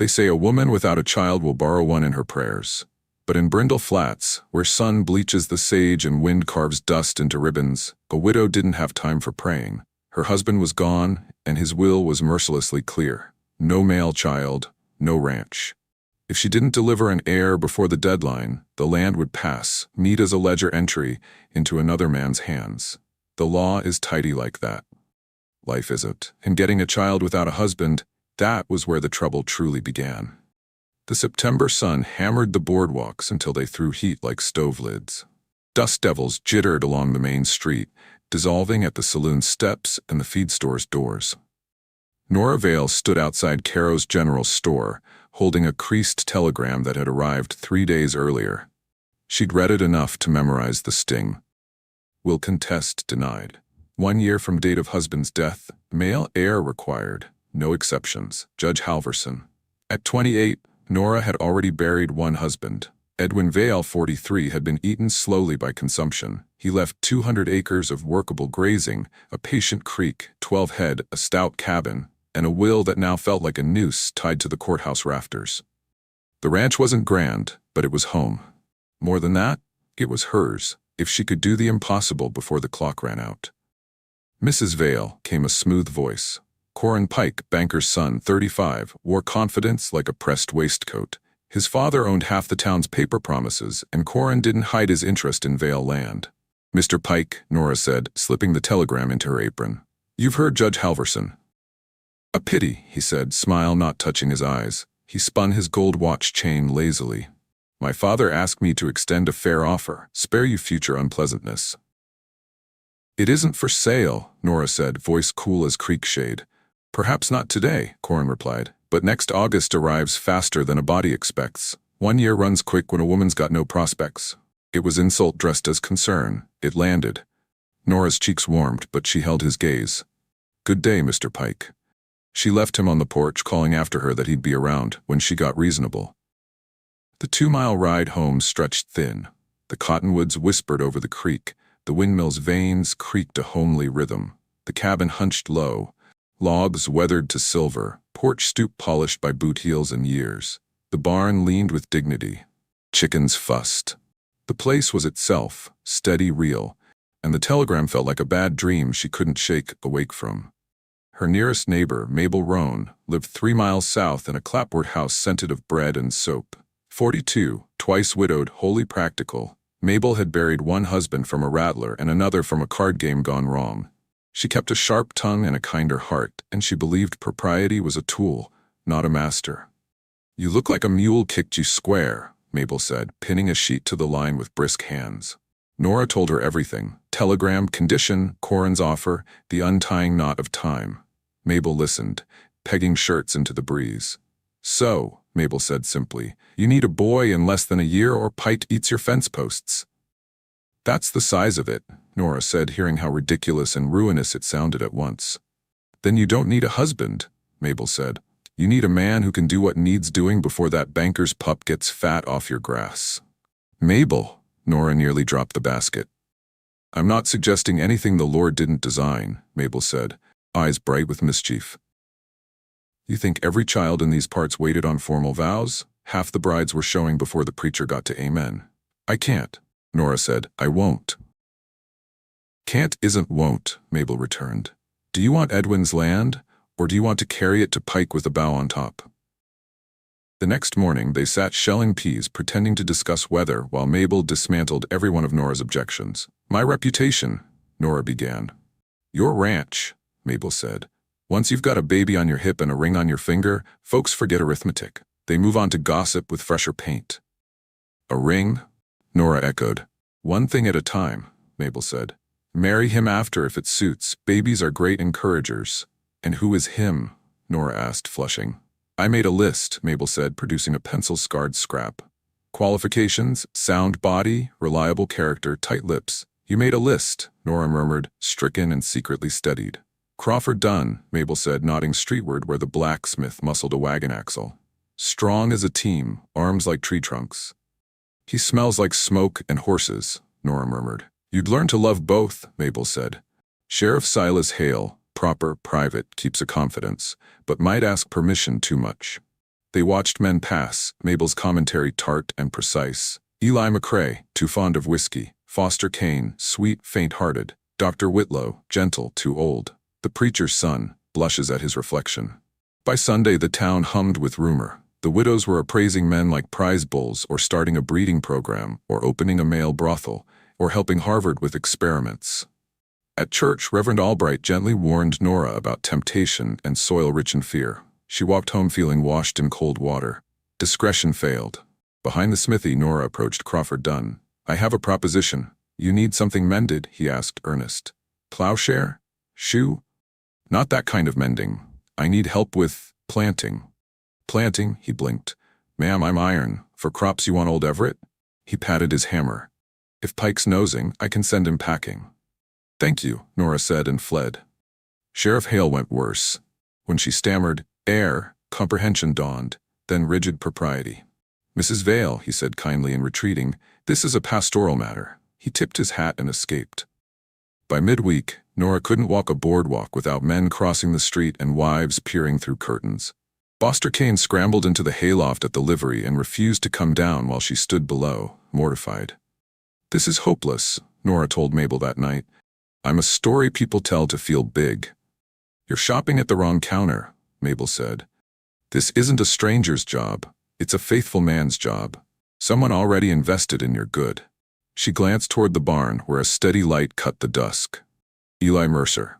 They say a woman without a child will borrow one in her prayers. But in Brindle Flats, where sun bleaches the sage and wind carves dust into ribbons, a widow didn't have time for praying. Her husband was gone, and his will was mercilessly clear. No male child, no ranch. If she didn't deliver an heir before the deadline, the land would pass, neat as a ledger entry, into another man's hands. The law is tidy like that. Life isn't. And getting a child without a husband, that was where the trouble truly began. The September sun hammered the boardwalks until they threw heat like stove lids. Dust devils jittered along the main street, dissolving at the saloon steps and the feed store's doors. Nora Vale stood outside Caro's general store, holding a creased telegram that had arrived 3 days earlier. She'd read it enough to memorize the sting. Will contest denied. 1 year from date of husband's death, male heir required, no exceptions, Judge Halverson. At 28, Nora had already buried one husband. Edwin Vale, 43, had been eaten slowly by consumption. He left 200 acres of workable grazing, a patient creek, 12 head, a stout cabin, and a will that now felt like a noose tied to the courthouse rafters. The ranch wasn't grand, but it was home. More than that, it was hers, if she could do the impossible before the clock ran out. Mrs. Vale, came a smooth voice. Corin Pike, banker's son, 35, wore confidence like a pressed waistcoat. His father owned half the town's paper promises, and Corin didn't hide his interest in Vale land. Mr. Pike, Nora said, slipping the telegram into her apron. You've heard Judge Halverson. A pity, he said, smile not touching his eyes. He spun his gold watch chain lazily. My father asked me to extend a fair offer, spare you future unpleasantness. It isn't for sale, Nora said, voice cool as creek shade. Perhaps not today, Corin replied, but next August arrives faster than a body expects. 1 year runs quick when a woman's got no prospects. It was insult dressed as concern. It landed. Nora's cheeks warmed, but she held his gaze. Good day, Mr. Pike. She left him on the porch, calling after her that he'd be around when she got reasonable. The 2-mile ride home stretched thin. The cottonwoods whispered over the creek. The windmill's vanes creaked a homely rhythm. The cabin hunched low. Logs weathered to silver, porch stoop polished by boot heels and years. The barn leaned with dignity. Chickens fussed. The place was itself, steady, real, and the telegram felt like a bad dream she couldn't shake awake from. Her nearest neighbor, Mabel Roan, lived 3 miles south in a clapboard house scented of bread and soap. 42, twice widowed, wholly practical, Mabel had buried one husband from a rattler and another from a card game gone wrong. She kept a sharp tongue and a kinder heart, and she believed propriety was a tool, not a master. You look like a mule kicked you square, Mabel said, pinning a sheet to the line with brisk hands. Nora told her everything, telegram, condition, Corin's offer, the untying knot of time. Mabel listened, pegging shirts into the breeze. So, Mabel said simply, you need a boy in less than a year or Pike eats your fence posts. That's the size of it, Nora said, hearing how ridiculous and ruinous it sounded at once. Then you don't need a husband, Mabel said. You need a man who can do what needs doing before that banker's pup gets fat off your grass. Mabel, Nora nearly dropped the basket. I'm not suggesting anything the Lord didn't design, Mabel said, eyes bright with mischief. You think every child in these parts waited on formal vows? Half the brides were showing before the preacher got to amen. I can't, Nora said. I won't. Can't isn't won't, Mabel returned. Do you want Edwin's land, or do you want to carry it to Pike with a bough on top? The next morning they sat shelling peas, pretending to discuss weather, while Mabel dismantled every one of Nora's objections. My reputation, Nora began. Your ranch, Mabel said. Once you've got a baby on your hip and a ring on your finger, folks forget arithmetic. They move on to gossip with fresher paint. A ring? Nora echoed. One thing at a time, Mabel said. Marry him after if it suits. Babies are great encouragers. And who is him? Nora asked, flushing. I made a list, Mabel said, producing a pencil-scarred scrap. Qualifications, sound body, reliable character, tight lips. You made a list, Nora murmured, stricken and secretly steadied. Crawford Dunn, Mabel said, nodding streetward where the blacksmith muscled a wagon axle. Strong as a team, arms like tree trunks. He smells like smoke and horses, Nora murmured. You'd learn to love both, Mabel said. Sheriff Silas Hale, proper, private, keeps a confidence, but might ask permission too much. They watched men pass, Mabel's commentary tart and precise. Eli McCrae, too fond of whiskey. Foster Kane, sweet, faint-hearted. Dr. Whitlow, gentle, too old. The preacher's son, blushes at his reflection. By Sunday the town hummed with rumor. The widows were appraising men like prize bulls, or starting a breeding program, or opening a male brothel, or helping Harvard with experiments. At church, Reverend Albright gently warned Nora about temptation and soil rich in fear. She walked home feeling washed in cold water. Discretion failed. Behind the smithy, Nora approached Crawford Dunn. "I have a proposition. You need something mended?" he asked, earnest. "Plowshare? Shoe?" "Not that kind of mending. I need help with planting." "Planting?" he blinked. "Ma'am, I'm iron. For crops you want old Everett?" He patted his hammer. "If Pike's nosing, I can send him packing." "Thank you," Nora said and fled. Sheriff Hale went worse. When she stammered, "Air," comprehension dawned, then rigid propriety. "Mrs. Vale," he said kindly in retreating, "this is a pastoral matter." He tipped his hat and escaped. By midweek, Nora couldn't walk a boardwalk without men crossing the street and wives peering through curtains. Foster Kane scrambled into the hayloft at the livery and refused to come down while she stood below, mortified. "This is hopeless," Nora told Mabel that night. "I'm a story people tell to feel big." "You're shopping at the wrong counter," Mabel said. "This isn't a stranger's job. It's a faithful man's job. Someone already invested in your good." She glanced toward the barn where a steady light cut the dusk. Eli Mercer.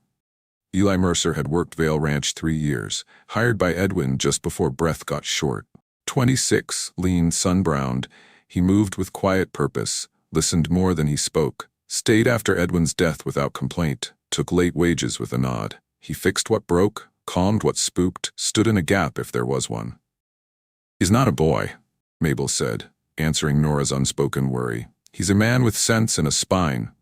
Eli Mercer had worked Vale Ranch 3 years, hired by Edwin just before breath got short. 26, lean, sun-browned, he moved with quiet purpose, listened more than he spoke, stayed after Edwin's death without complaint, took late wages with a nod. He fixed what broke, calmed what spooked, stood in a gap if there was one. "He's not a boy," Mabel said, answering Nora's unspoken worry. "He's a man with sense and a spine.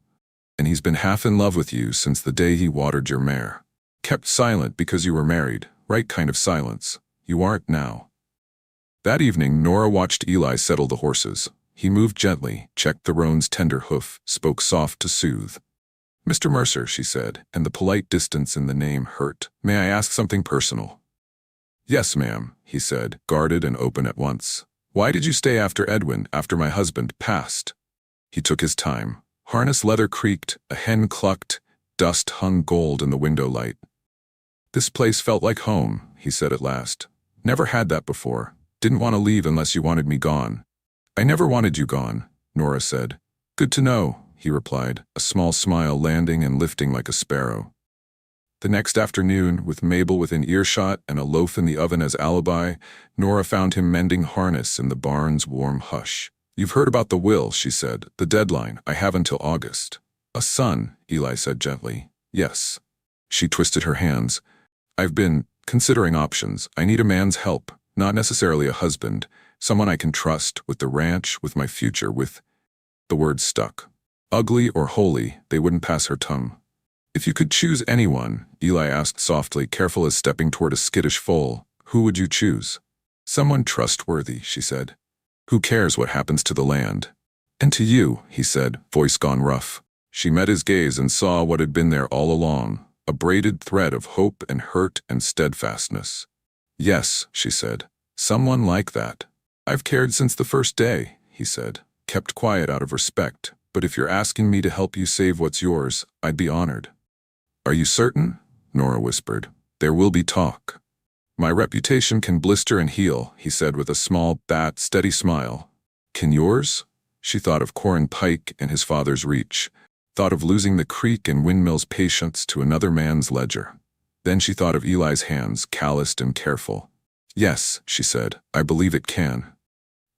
And he's been half in love with you since the day he watered your mare. Kept silent because you were married, right kind of silence. You aren't now." That evening, Nora watched Eli settle the horses. He moved gently, checked the roan's tender hoof, spoke soft to soothe. "Mr. Mercer," she said, and the polite distance in the name hurt. "May I ask something personal?" "Yes, ma'am," he said, guarded and open at once. "Why did you stay after Edwin, after my husband passed?" He took his time. Harness leather creaked, a hen clucked, dust hung gold in the window light. "This place felt like home," he said at last. "Never had that before. Didn't want to leave unless you wanted me gone." "I never wanted you gone," Nora said. "Good to know," he replied, a small smile landing and lifting like a sparrow. The next afternoon, with Mabel within earshot and a loaf in the oven as alibi, Nora found him mending harness in the barn's warm hush. "You've heard about the will," she said. "The deadline. I have until August." "A son," Eli said gently. "Yes." She twisted her hands. "I've been considering options. I need a man's help, not necessarily a husband. Someone I can trust, with the ranch, with my future, with—" The words stuck. Ugly or holy, they wouldn't pass her tongue. "If you could choose anyone," Eli asked softly, careful as stepping toward a skittish foal, "who would you choose?" "Someone trustworthy," she said. "Who cares what happens to the land?" "And to you," he said, voice gone rough. She met his gaze and saw what had been there all along, a braided thread of hope and hurt and steadfastness. "Yes," she said, "someone like that." "I've cared since the first day," he said, kept quiet out of respect, "but if you're asking me to help you save what's yours, I'd be honored." "Are you certain?" Nora whispered. "There will be talk." "My reputation can blister and heal," he said with a small, steady smile. "Can yours?" She thought of Corin Pike and his father's reach, thought of losing the creek and windmill's patience to another man's ledger. Then she thought of Eli's hands, calloused and careful. "Yes," she said, "I believe it can."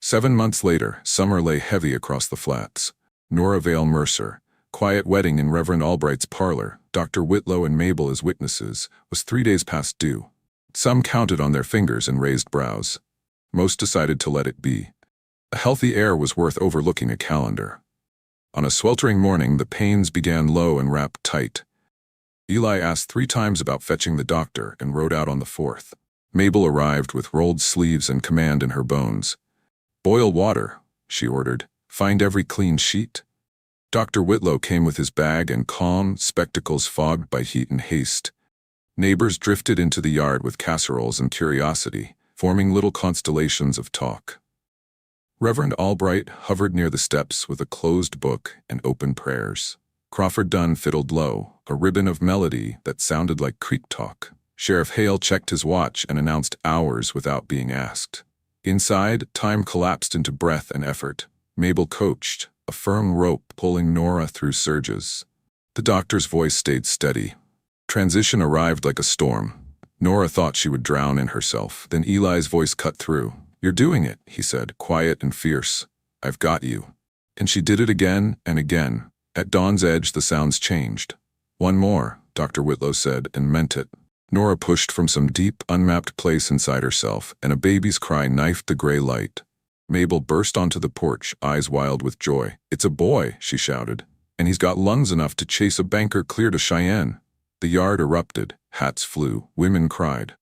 7 months later, summer lay heavy across the flats. Nora Vale Mercer, quiet wedding in Reverend Albright's parlor, Dr. Whitlow and Mabel as witnesses, was 3 days past due. Some counted on their fingers and raised brows. Most decided to let it be. A healthy air was worth overlooking a calendar. On a sweltering morning, the pains began low and wrapped tight. Eli asked 3 times about fetching the doctor and rode out on the 4th. Mabel arrived with rolled sleeves and command in her bones. "Boil water," she ordered. "Find every clean sheet." Dr. Whitlow came with his bag and calm, spectacles fogged by heat and haste. Neighbors drifted into the yard with casseroles and curiosity. forming little constellations of talk. Reverend Albright hovered near the steps with a closed book and open prayers. Crawford Dunn fiddled low, a ribbon of melody that sounded like creek talk. Sheriff Hale checked his watch and announced hours without being asked. Inside, time collapsed into breath and effort. Mabel coached, a firm rope pulling Nora through surges. The doctor's voice stayed steady. Transition arrived like a storm. Nora thought she would drown in herself. Then Eli's voice cut through. "You're doing it," he said, quiet and fierce. "I've got you." And she did it again and again. At dawn's edge, the sounds changed. "One more," Dr. Whitlow said, and meant it. Nora pushed from some deep, unmapped place inside herself, and a baby's cry knifed the gray light. Mabel burst onto the porch, eyes wild with joy. "It's a boy," she shouted, "and he's got lungs enough to chase a banker clear to Cheyenne." The yard erupted. Hats flew. Women cried.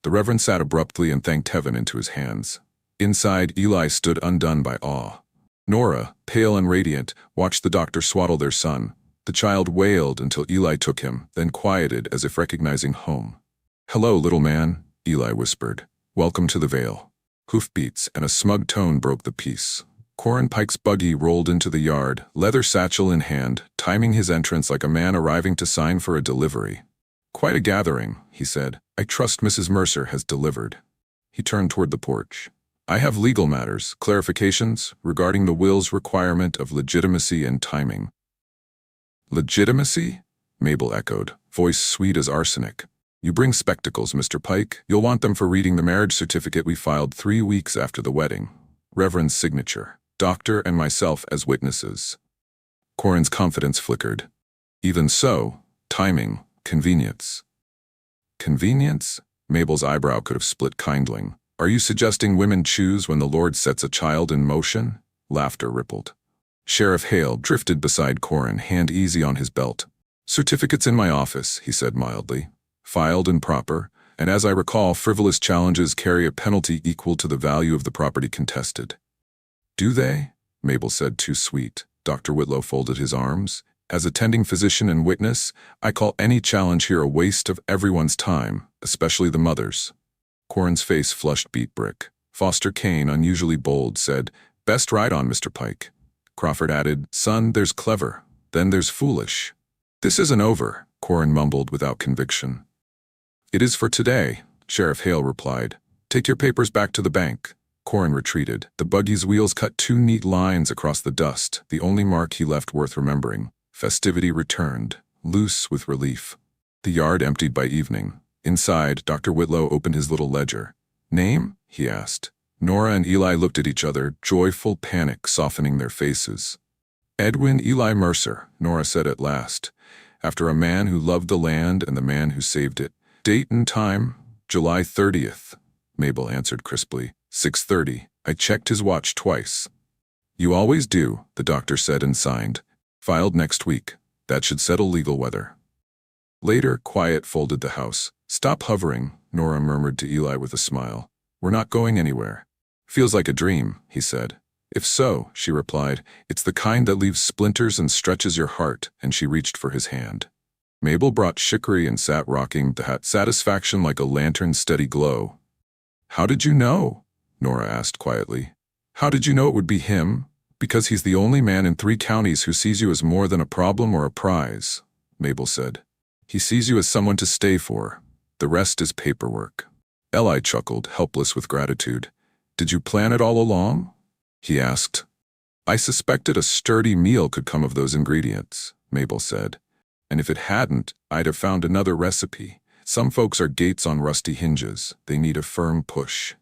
The Reverend sat abruptly and thanked heaven into his hands. Inside, Eli stood undone by awe. Nora, pale and radiant, watched the doctor swaddle their son. The child wailed until Eli took him, then quieted as if recognizing home. "Hello, little man," Eli whispered. "Welcome to the Vale." Hoofbeats and a smug tone broke the peace. Corin Pike's buggy rolled into the yard, leather satchel in hand, timing his entrance like a man arriving to sign for a delivery. "Quite a gathering," he said. "I trust Mrs. Mercer has delivered." He turned toward the porch. "I have legal matters, clarifications, regarding the will's requirement of legitimacy and timing." "Legitimacy?" Mabel echoed, voice sweet as arsenic. "You bring spectacles, Mr. Pike. You'll want them for reading the marriage certificate we filed 3 weeks after the wedding. Reverend's signature. Doctor and myself as witnesses." Corin's confidence flickered. "Even so, timing, convenience." "Convenience?" Mabel's eyebrow could have split kindling. "Are you suggesting women choose when the Lord sets a child in motion?" Laughter rippled. Sheriff Hale drifted beside Corin, hand easy on his belt. "Certificate's in my office," he said mildly. "Filed and proper, and as I recall, frivolous challenges carry a penalty equal to the value of the property contested." "Do they?" Mabel said, too sweet. Dr. Whitlow folded his arms. "As attending physician and witness, I call any challenge here a waste of everyone's time, especially the mother's." Corin's face flushed beet brick. Foster Kane, unusually bold, said, "Best ride on, Mr. Pike." Crawford added, "Son, there's clever. Then there's foolish." "This isn't over," Corin mumbled without conviction. "It is for today," Sheriff Hale replied. "Take your papers back to the bank." Corin retreated. The buggy's wheels cut 2 neat lines across the dust, the only mark he left worth remembering. Festivity returned, loose with relief. The yard emptied by evening. Inside, Dr. Whitlow opened his little ledger. "Name?" he asked. Nora and Eli looked at each other, joyful panic softening their faces. "Edwin Eli Mercer," Nora said at last, "after a man who loved the land and the man who saved it." "Date and time?" "July 30th, Mabel answered crisply. 6:30. I checked his watch twice. "You always do," the doctor said and signed. "Filed next week. That should settle legal weather." Later, quiet folded the house. "Stop hovering," Nora murmured to Eli with a smile. "We're not going anywhere." "Feels like a dream," he said. "If so," she replied, "it's the kind that leaves splinters and stretches your heart," and she reached for his hand. Mabel brought chicory and sat rocking the hat, satisfaction like a lantern's steady glow. "How did you know?" Nora asked quietly. "How did you know it would be him?" "Because he's the only man in 3 counties who sees you as more than a problem or a prize," Mabel said. "He sees you as someone to stay for. The rest is paperwork." Eli chuckled, helpless with gratitude. "Did you plan it all along?" he asked. "I suspected a sturdy meal could come of those ingredients," Mabel said. "And if it hadn't, I'd have found another recipe. Some folks are gates on rusty hinges. They need a firm push."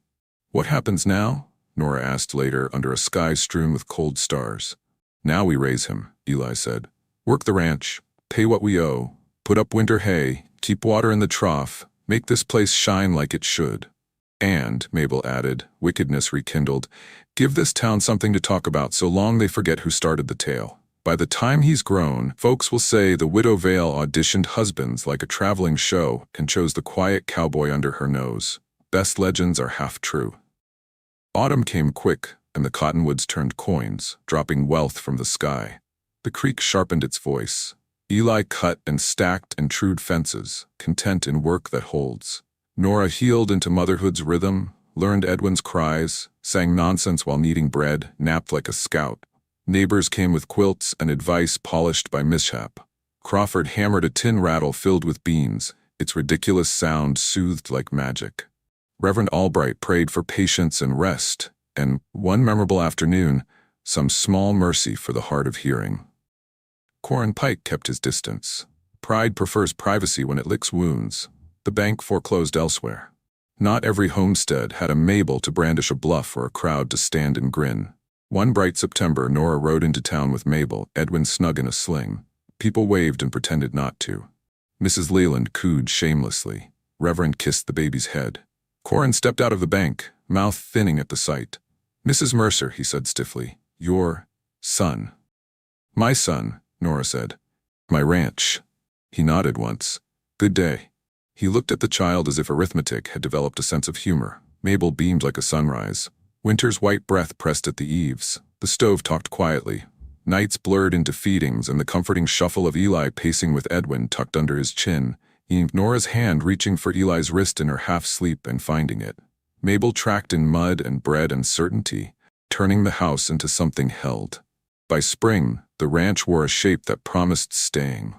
"What happens now?" Nora asked later under a sky strewn with cold stars. "Now we raise him," Eli said. "Work the ranch, pay what we owe, put up winter hay, keep water in the trough, make this place shine like it should. And," Mabel added, wickedness rekindled, "give this town something to talk about so long they forget who started the tale. By the time he's grown, folks will say the Widow Vale auditioned husbands like a traveling show and chose the quiet cowboy under her nose. Best legends are half true." Autumn came quick, and the cottonwoods turned coins, dropping wealth from the sky. The creek sharpened its voice. Eli cut and stacked and trued fences, content in work that holds. Nora healed into motherhood's rhythm, learned Edwin's cries, sang nonsense while kneading bread, napped like a scout. Neighbors came with quilts and advice polished by mishap. Crawford hammered a tin rattle filled with beans, its ridiculous sound soothed like magic. Reverend Albright prayed for patience and rest, and, one memorable afternoon, some small mercy for the hard of hearing. Corin Pike kept his distance. Pride prefers privacy when it licks wounds. The bank foreclosed elsewhere. Not every homestead had a Mabel to brandish a bluff or a crowd to stand and grin. One bright September, Nora rode into town with Mabel, Edwin snug in a sling. People waved and pretended not to. Mrs. Leland cooed shamelessly. Reverend kissed the baby's head. Corin stepped out of the bank, mouth thinning at the sight. "Mrs. Mercer," he said stiffly, "your son." "My son," Nora said. "My ranch." He nodded once. "Good day." He looked at the child as if arithmetic had developed a sense of humor. Mabel beamed like a sunrise. Winter's white breath pressed at the eaves. The stove talked quietly. Nights blurred into feedings and the comforting shuffle of Eli pacing with Edwin tucked under his chin. Nora's hand reaching for Eli's wrist in her half-sleep and finding it. Mabel tracked in mud and bread and certainty, turning the house into something held. By spring, the ranch wore a shape that promised staying.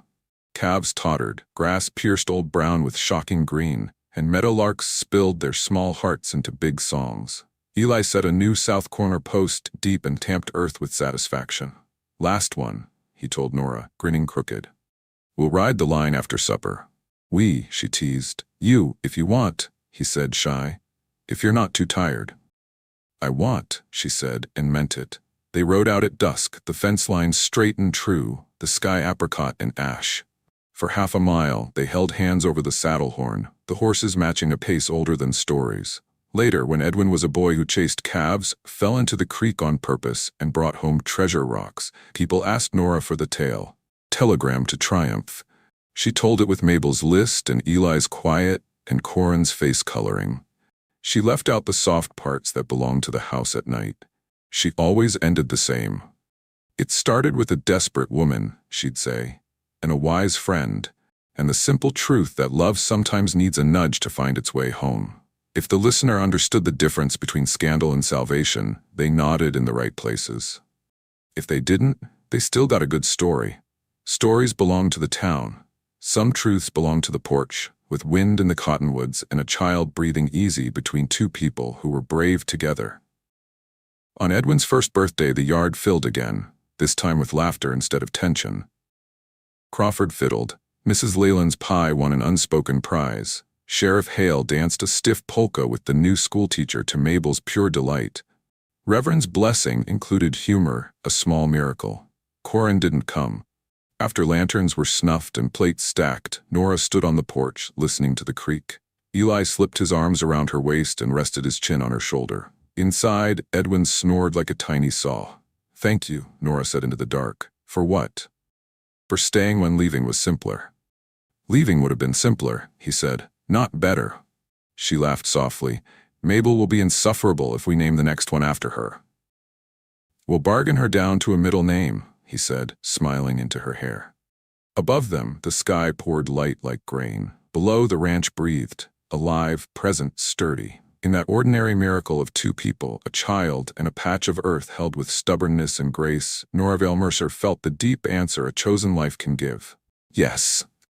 Calves tottered, grass pierced old brown with shocking green, and meadowlarks spilled their small hearts into big songs. Eli set a new south corner post deep and tamped earth with satisfaction. "Last one," he told Nora, grinning crooked. "We'll ride the line after supper." "We," she teased. "You, if you want," he said, shy. "If you're not too tired." "I want," she said, and meant it. They rode out at dusk, the fence line straight and true, the sky apricot and ash. For half a mile, they held hands over the saddle horn, the horses matching a pace older than stories. Later, when Edwin was a boy who chased calves, fell into the creek on purpose, and brought home treasure rocks, people asked Nora for the tale. Telegram to Triumph. She told it with Mabel's list and Eli's quiet and Corin's face coloring. She left out the soft parts that belonged to the house at night. She always ended the same. "It started with a desperate woman," she'd say, "and a wise friend, and the simple truth that love sometimes needs a nudge to find its way home." If the listener understood the difference between scandal and salvation, they nodded in the right places. If they didn't, they still got a good story. Stories belong to the town. Some truths belong to the porch, with wind in the cottonwoods and a child breathing easy between two people who were brave together. On Edwin's first birthday, the yard filled again, this time with laughter instead of tension. Crawford fiddled. Mrs. Leland's pie won an unspoken prize. Sheriff Hale danced a stiff polka with the new schoolteacher to Mabel's pure delight. Reverend's blessing included humor, a small miracle. Corin didn't come. After lanterns were snuffed and plates stacked, Nora stood on the porch, listening to the creak. Eli slipped his arms around her waist and rested his chin on her shoulder. Inside, Edwin snored like a tiny saw. "Thank you," Nora said into the dark. "For what?" "For staying when leaving was simpler." "Leaving would have been simpler," he said. "Not better." She laughed softly. "Mabel will be insufferable if we name the next one after her." "We'll bargain her down to a middle name," he said, smiling into her hair. Above them, the sky poured light like grain. Below, the ranch breathed, alive, present, sturdy. In that ordinary miracle of two people, a child and a patch of earth held with stubbornness and grace, Nora Vale Mercer felt the deep answer a chosen life can give. Yes.